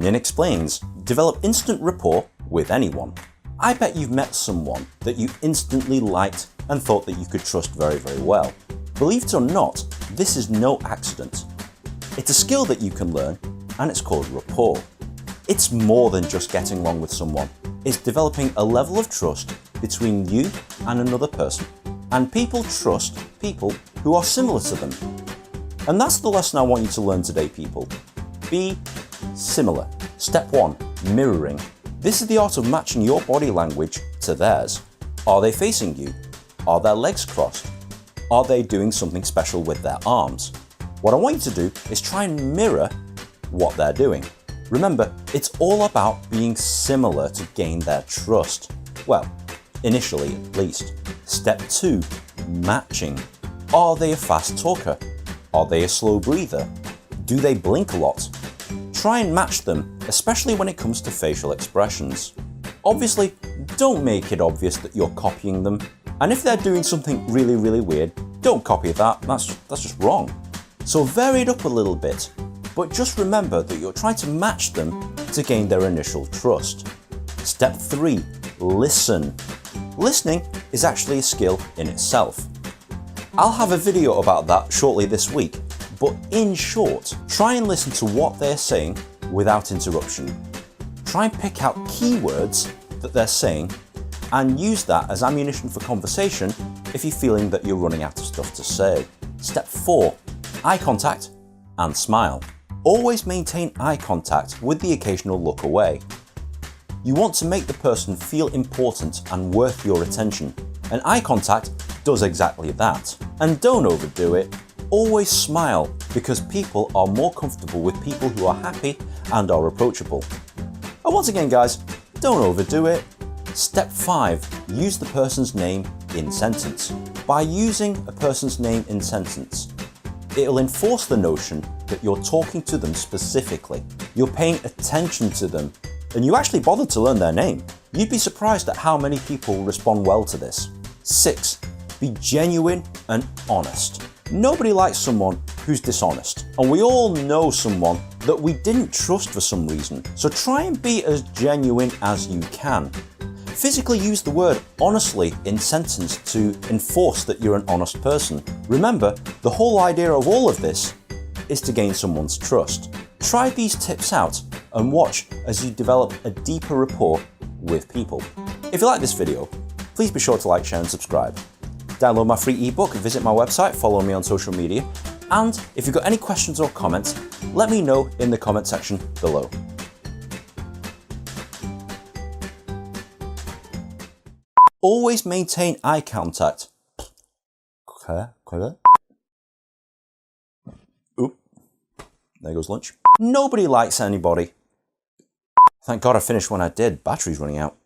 Ninh explains, develop instant rapport with anyone. I bet you've met someone that you instantly liked and thought that you could trust very, very well. Believe it or not, this is no accident. It's a skill that you can learn, and it's called rapport. It's more than just getting along with someone. It's developing a level of trust between you and another person. And people trust people who are similar to them. And that's the lesson I want you to learn today, people. Be similar. Step 1, mirroring. This is the art of matching your body language to theirs. Are they facing you? Are their legs crossed? Are they doing something special with their arms? What I want you to do is try and mirror what they're doing. Remember, it's all about being similar to gain their trust. Well, initially at least. Step 2, matching. Are they a fast talker? Are they a slow breather? Do they blink a lot? Try and match them, especially when it comes to facial expressions. Obviously, don't make it obvious that you're copying them. And if they're doing something really, really weird, don't copy that, that's just wrong. So vary it up a little bit, but just remember that you're trying to match them to gain their initial trust. Step 3, listen. Listening is actually a skill in itself. I'll have a video about that shortly this week, but in short, try and listen to what they're saying without interruption. Try and pick out keywords that they're saying and use that as ammunition for conversation if you're feeling that you're running out of stuff to say. Step 4, eye contact and smile. Always maintain eye contact with the occasional look away. You want to make the person feel important and worth your attention, and eye contact does exactly that. And don't overdo it. Always smile, because people are more comfortable with people who are happy and are approachable. And once again guys, don't overdo it. Step 5, use the person's name in sentence. By using a person's name in sentence, it'll enforce the notion that you're talking to them specifically. You're paying attention to them, and you actually bothered to learn their name. You'd be surprised at how many people respond well to this. 6, be genuine and honest. Nobody likes someone who's dishonest, and we all know someone that we didn't trust for some reason, so try and be as genuine as you can. Physically use the word honestly in sentence to enforce that you're an honest person. Remember, the whole idea of all of this is to gain someone's trust. Try these tips out and watch as you develop a deeper rapport with people. If you like this video, please be sure to like, share and subscribe. Download my free ebook, visit my website, follow me on social media, and if you've got any questions or comments, let me know in the comment section below. Always maintain eye contact. Oop, there goes lunch. Nobody likes anybody. Thank God I finished when I did, battery's running out.